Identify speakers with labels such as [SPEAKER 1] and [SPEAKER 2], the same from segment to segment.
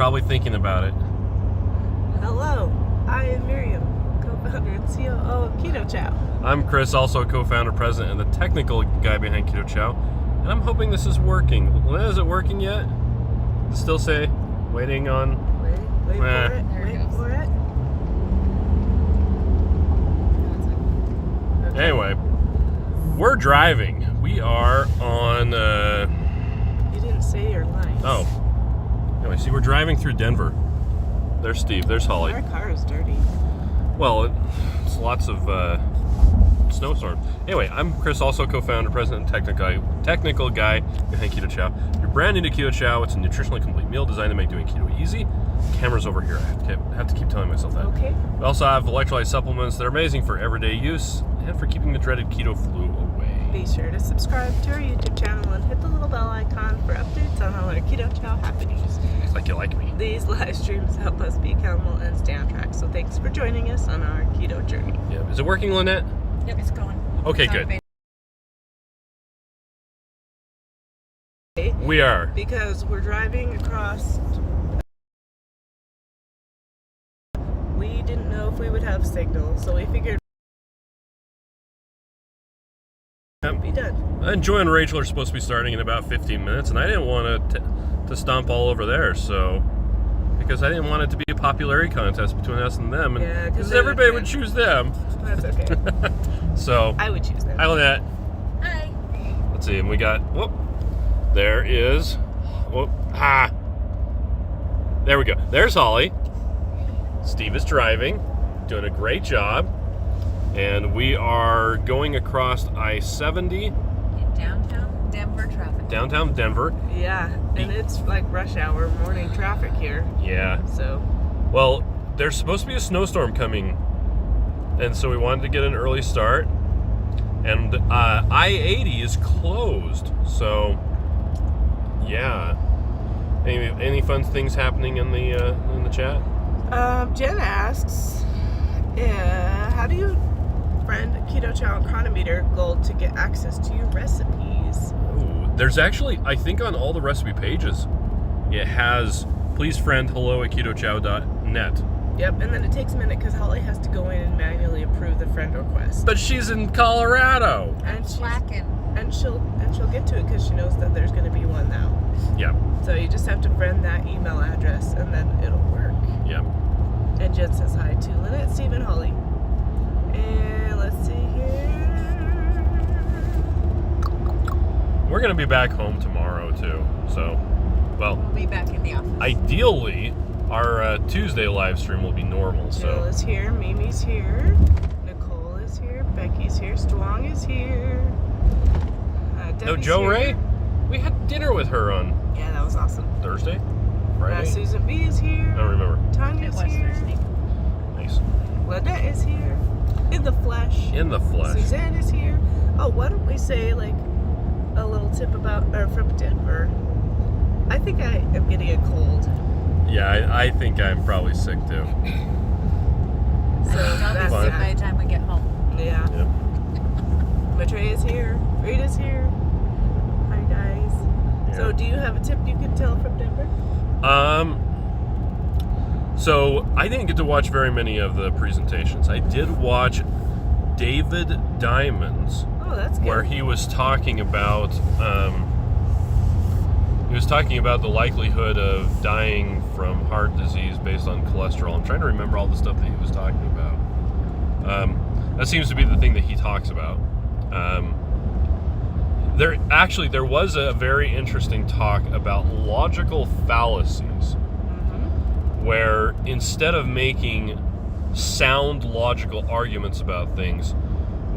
[SPEAKER 1] probably thinking about it.
[SPEAKER 2] Hello, I am Miriam, co-founder and COO of Keto Chow.
[SPEAKER 1] I'm Chris, also co-founder, president, and the technical guy behind Keto Chow. And I'm hoping this is working. Is it working yet? Does it still say waiting on?
[SPEAKER 2] Wait for it. Wait for it. Okay.
[SPEAKER 1] Anyway, we're driving. We are on.
[SPEAKER 2] You didn't say your lines.
[SPEAKER 1] Oh. Anyway, see, we're driving through Denver. There's Steve. There's Holly.
[SPEAKER 2] Our car is dirty.
[SPEAKER 1] Well, it's lots of snowstorms. Anyway, I'm Chris, also co-founder, president, and technical guy behind Keto Chow. If you're brand new to Keto Chow, it's a nutritionally complete meal designed to make doing keto easy. Camera's over here. I have to keep telling myself that.
[SPEAKER 2] Okay.
[SPEAKER 1] We also have electrolyte supplements that are amazing for everyday use and for keeping the dreaded keto flu away.
[SPEAKER 2] Be sure to subscribe to our YouTube channel and hit the little bell icon for updates on all our Keto Chow happenings.
[SPEAKER 1] It's like you like me.
[SPEAKER 2] These live streams help us be accountable and stay on track. So thanks for joining us on our keto journey.
[SPEAKER 1] Yeah. Is it working, Lynette?
[SPEAKER 3] Yep, it's going.
[SPEAKER 1] Okay, good. We are.
[SPEAKER 2] Because we're driving across. We didn't know if we would have signal, so we figured we'd be done.
[SPEAKER 1] And Joy and Rachel are supposed to be starting in about 15 minutes, and I didn't want to stomp all over there, so because I didn't want it to be a popularity contest between us and them, and
[SPEAKER 2] Yeah,
[SPEAKER 1] because everybody would choose them.
[SPEAKER 2] That's okay.
[SPEAKER 1] So
[SPEAKER 2] I would choose them.
[SPEAKER 1] hi, Lynette.
[SPEAKER 3] Hi.
[SPEAKER 1] Let's see, and we got there is there we go. There's Holly. Steve is driving, doing a great job, and we are going across I-70
[SPEAKER 3] In downtown Denver traffic.
[SPEAKER 1] downtown Denver.
[SPEAKER 2] Yeah, and it's like rush hour morning traffic here.
[SPEAKER 1] Yeah.
[SPEAKER 2] So
[SPEAKER 1] Well, there's supposed to be a snowstorm coming, and so we wanted to get an early start. And I-80 is closed, so yeah. Any fun things happening in the chat?
[SPEAKER 2] Jen asks, how do you friend Keto Chow and Chronometer Gold to get access to your recipes?
[SPEAKER 1] Ooh, there's actually, I think on all the recipe pages, it has please friend hello@ketochow.net.
[SPEAKER 2] Yep, and then it takes a minute because Holly has to go in and manually approve the friend request.
[SPEAKER 1] But she's in Colorado.
[SPEAKER 2] And
[SPEAKER 3] Slacking.
[SPEAKER 2] she'll get to it because she knows that there's going to be one now.
[SPEAKER 1] Yeah,
[SPEAKER 2] So you just have to friend that email address and then it'll work.
[SPEAKER 1] yeah.
[SPEAKER 2] And Jen says hi to Lynette, Steve, and Holly. And let's see here.
[SPEAKER 1] We're gonna be back home tomorrow too. So, well,
[SPEAKER 3] We'll be back in the office.
[SPEAKER 1] ideally, our Tuesday live stream will be normal.
[SPEAKER 2] Jill
[SPEAKER 1] So,
[SPEAKER 2] is here, Mimi's here, Nicole is here, Becky's here, Strong is here.
[SPEAKER 1] no,
[SPEAKER 2] Debbie's
[SPEAKER 1] Joe
[SPEAKER 2] here.
[SPEAKER 1] Ray, we had dinner with her on
[SPEAKER 2] Yeah, that was awesome.
[SPEAKER 1] Thursday, Friday.
[SPEAKER 2] Susan B is here.
[SPEAKER 1] I don't remember.
[SPEAKER 3] It
[SPEAKER 2] Tanya's
[SPEAKER 3] was
[SPEAKER 2] here.
[SPEAKER 3] Thursday.
[SPEAKER 1] Nice.
[SPEAKER 2] Lynette is here. In the flesh.
[SPEAKER 1] In the flesh.
[SPEAKER 2] Suzanne is here. Oh, why don't we say like a little tip from Denver? I think I am getting a cold.
[SPEAKER 1] Yeah, I think I'm probably sick too.
[SPEAKER 2] So
[SPEAKER 3] I'll
[SPEAKER 2] that's
[SPEAKER 3] be sick
[SPEAKER 2] that.
[SPEAKER 3] by the time we get home.
[SPEAKER 2] Yeah.
[SPEAKER 1] Yep.
[SPEAKER 2] Maitreya is here. Rita's here. Hi guys.
[SPEAKER 1] Yeah.
[SPEAKER 2] So do you have a tip you could tell from Denver?
[SPEAKER 1] So I didn't get to watch very many of the presentations. I did watch David Diamond's,
[SPEAKER 2] Oh, that's good.
[SPEAKER 1] where he was talking about the likelihood of dying from heart disease based on cholesterol. I'm trying to remember all the stuff that he was talking about. That seems to be the thing that he talks about. There was a very interesting talk about logical fallacies, where instead of making sound logical arguments about things,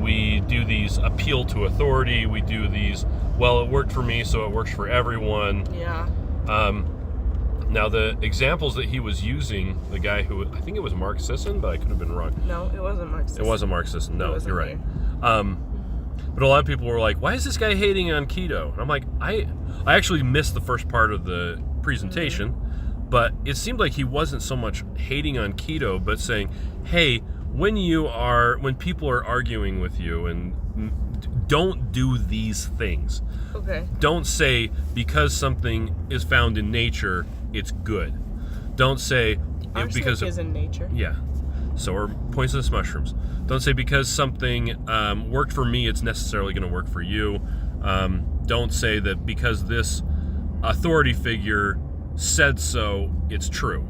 [SPEAKER 1] we do these appeal to authority, we do these, well, it worked for me, so it works for everyone.
[SPEAKER 2] Yeah.
[SPEAKER 1] Now, the examples that he was using, the guy who, I think it was Mark Sisson, but I could have been wrong.
[SPEAKER 2] No, it wasn't Mark Sisson.
[SPEAKER 1] It wasn't Mark Sisson, no,
[SPEAKER 2] It wasn't
[SPEAKER 1] you're right.
[SPEAKER 2] me.
[SPEAKER 1] But a lot of people were like, why is this guy hating on keto? And I'm like, I actually missed the first part of the presentation, but it seemed like he wasn't so much hating on keto, but saying, hey, when people are arguing with you, and don't do these things.
[SPEAKER 2] Okay.
[SPEAKER 1] Don't say because something is found in nature, it's good. Don't say because
[SPEAKER 2] Arsenic is in nature.
[SPEAKER 1] Yeah. So are poisonous mushrooms. Don't say because something worked for me, it's necessarily going to work for you. Don't say that because this authority figure said so, it's true.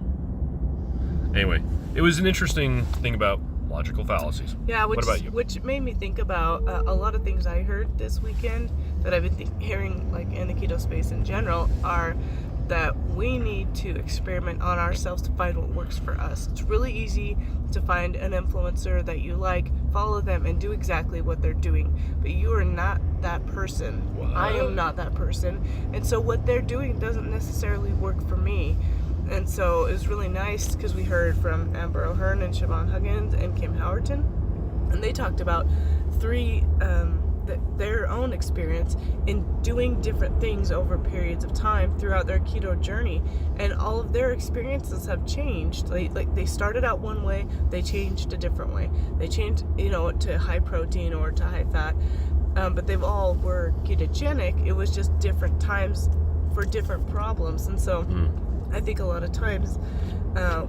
[SPEAKER 1] Anyway, it was an interesting thing about logical fallacies.
[SPEAKER 2] Yeah,
[SPEAKER 1] what about you?
[SPEAKER 2] Which made me think about a lot of things I heard this weekend that I've been hearing, like in the keto space in general, are that we need to experiment on ourselves to find what works for us. It's really easy to find an influencer that you like, follow them, and do exactly what they're doing. But you are not that person.
[SPEAKER 1] What?
[SPEAKER 2] I am not that person. And so what they're doing doesn't necessarily work for me. And so it was really nice because we heard from Amber O'Hearn and Siobhan Huggins and Kim Howerton. And they talked about their own experience in doing different things over periods of time throughout their keto journey, and all of their experiences have changed. They started out one way, they changed a different way. They changed, to high protein or to high fat, but they all were ketogenic. It was just different times for different problems, and so I think a lot of times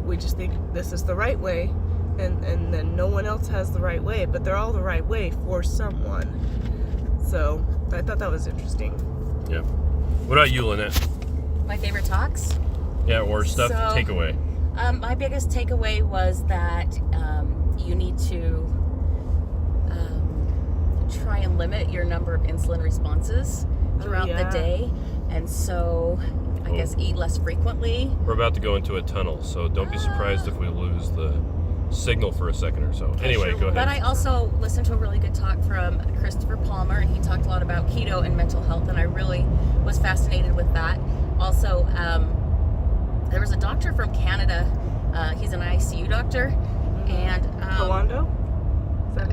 [SPEAKER 2] we just think this is the right way, and then no one else has the right way, but they're all the right way for someone. So I thought that was interesting.
[SPEAKER 1] Yeah. What about you, Lynette?
[SPEAKER 3] My favorite talks?
[SPEAKER 1] Yeah, or stuff, takeaway.
[SPEAKER 3] My biggest takeaway was that you need to try and limit your number of insulin responses throughout the day. And so I guess eat less frequently.
[SPEAKER 1] We're about to go into a tunnel, so don't be surprised if we lose the signal for a second or so. Anyway, go ahead.
[SPEAKER 3] But I also listened to a really good talk from Christopher Palmer, and he talked a lot about keto and mental health, and I really was fascinated with that. Also, there was a doctor from Canada. He's an ICU doctor, and
[SPEAKER 2] Kawando?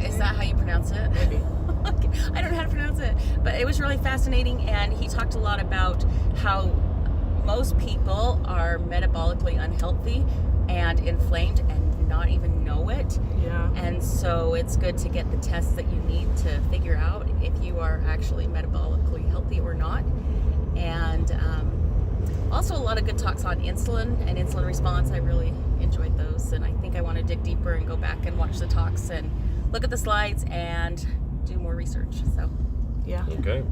[SPEAKER 3] Is that how you pronounce it?
[SPEAKER 2] Maybe.
[SPEAKER 3] I don't know how to pronounce it, but it was really fascinating, and he talked a lot about how most people are metabolically unhealthy and inflamed and not even know it.
[SPEAKER 2] Yeah.
[SPEAKER 3] And so it's good to get the tests that you need to figure out if you are actually metabolically healthy or not. And also a lot of good talks on insulin and insulin response. I really enjoyed those, and I think I want to dig deeper and go back and watch the talks and look at the slides and do more research. So
[SPEAKER 2] yeah.
[SPEAKER 1] Okay.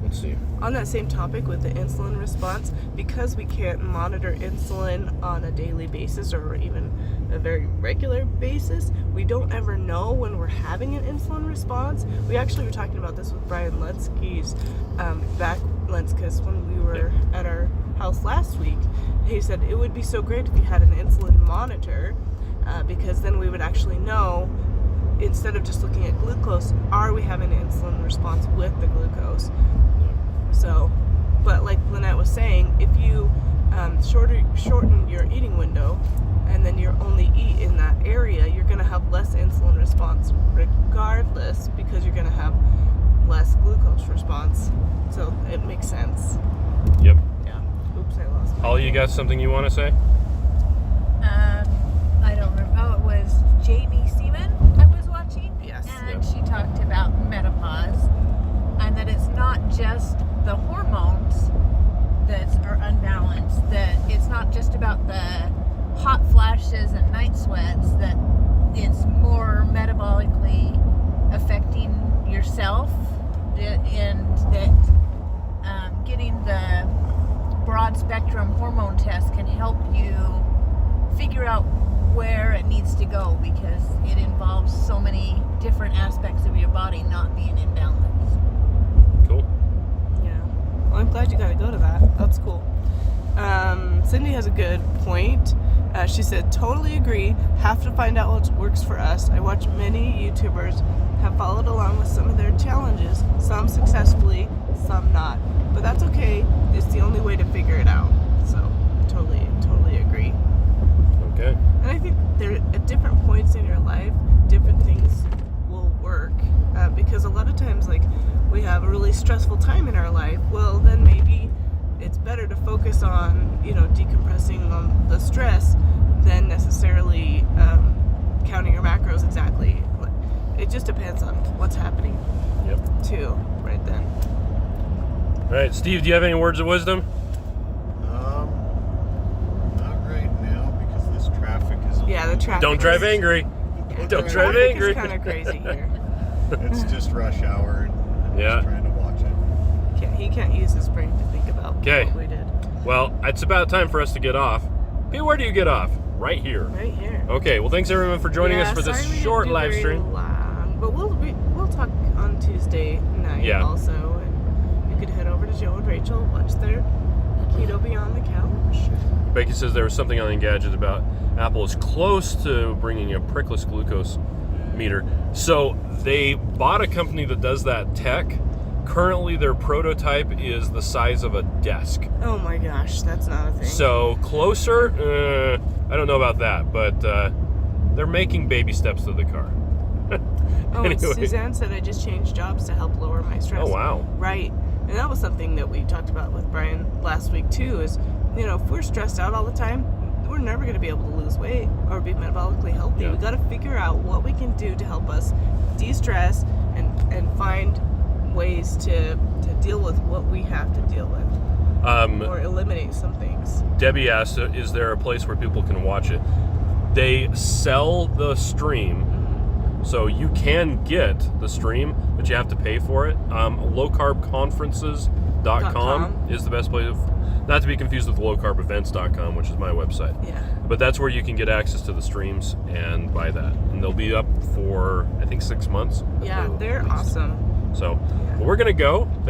[SPEAKER 1] Let's see.
[SPEAKER 2] On that same topic with the insulin response, because we can't monitor insulin on a daily basis or even a very regular basis, we don't ever know when we're having an insulin response. We actually were talking about this with Brian Lenskis back when we were at our house last week. He said it would be so great if you had an insulin monitor, because then we would actually know, instead of just looking at glucose, are we having an insulin response with the glucose? So, but like Lynette was saying, if you shorten your eating window and then you only eat in that area, you're going to have less insulin response regardless, because you're going to have less glucose response. So it makes sense.
[SPEAKER 1] Yep.
[SPEAKER 2] Yeah. Oops, I lost.
[SPEAKER 1] Holly, you got something you want to say?
[SPEAKER 4] I don't remember. Oh, it was Jamie Seaman I was watching.
[SPEAKER 2] Yes.
[SPEAKER 4] And she talked about menopause, and that it's not just the hormones that are unbalanced, that it's not just about the hot flashes and night sweats, that it's more metabolically affecting yourself, and that getting the broad spectrum hormone test can help you figure out where it needs to go, because it involves so many different aspects of your body not being in balance.
[SPEAKER 1] Cool.
[SPEAKER 2] Yeah. Well, I'm glad you got to go to that. That's cool. Cindy has a good point. She said, totally agree. Have to find out what works for us. I watch many YouTubers have followed along with some of their challenges, some successfully, some not. But that's okay. It's the only way to figure it out. So I totally agree.
[SPEAKER 1] Okay.
[SPEAKER 2] And I think there, at different points in your life, different things will work. Because a lot of times, like, we have a really stressful time in our life. Well, then maybe it's better to focus on, decompressing on the stress than necessarily counting your macros exactly. It just depends on what's happening.
[SPEAKER 1] Yep.
[SPEAKER 2] Too, right then.
[SPEAKER 1] All right, Steve, do you have any words of wisdom?
[SPEAKER 5] Not right
[SPEAKER 2] traffic.
[SPEAKER 1] Don't drive angry. Don't drive
[SPEAKER 2] Traffic
[SPEAKER 1] angry.
[SPEAKER 2] is kind of crazy here.
[SPEAKER 5] It's just rush hour. And I'm
[SPEAKER 1] Yeah.
[SPEAKER 5] just trying to watch it.
[SPEAKER 2] He can't use his brain to think about
[SPEAKER 1] Okay.
[SPEAKER 2] what we did.
[SPEAKER 1] Well, it's about time for us to get off. Pete, where do you get off? Right here.
[SPEAKER 2] Right here.
[SPEAKER 1] Okay, well, thanks everyone for joining
[SPEAKER 2] Yeah,
[SPEAKER 1] us for this
[SPEAKER 2] sorry we didn't
[SPEAKER 1] short
[SPEAKER 2] do
[SPEAKER 1] live
[SPEAKER 2] very
[SPEAKER 1] stream.
[SPEAKER 2] long, but we'll talk on Tuesday night
[SPEAKER 1] Yeah.
[SPEAKER 2] also, and you could head over to Joe and Rachel, watch their Keto Beyond the Couch.
[SPEAKER 1] Becky says there was something on Engadget about Apple is close to bringing a prickless glucose meter. So they bought a company that does that tech. Currently, their prototype is the size of a desk.
[SPEAKER 2] Oh my gosh, that's not a thing.
[SPEAKER 1] So closer, I don't know about that, but they're making baby steps to the car.
[SPEAKER 2] Oh, and
[SPEAKER 1] Anyway.
[SPEAKER 2] Suzanne said I just changed jobs to help lower my stress.
[SPEAKER 1] Oh, wow.
[SPEAKER 2] Right. And that was something that we talked about with Brian last week too, is, you know, if we're stressed out all the time, we're never going to be able to lose weight or be metabolically healthy.
[SPEAKER 1] Yeah.
[SPEAKER 2] We got to figure out what we can do to help us de-stress and find ways to deal with what we have to deal with, or eliminate some things.
[SPEAKER 1] Debbie asked, is there a place where people can watch it? They sell the stream, so you can get the stream, but you have to pay for it. Lowcarbconferences.com is the best place. Not to be confused with lowcarbevents.com, which is my website.
[SPEAKER 2] Yeah.
[SPEAKER 1] But that's where you can get access to the streams and buy that. And they'll be up for, I think, 6 months.
[SPEAKER 2] Yeah, they're awesome.
[SPEAKER 1] So, well, we're going to go. Thanks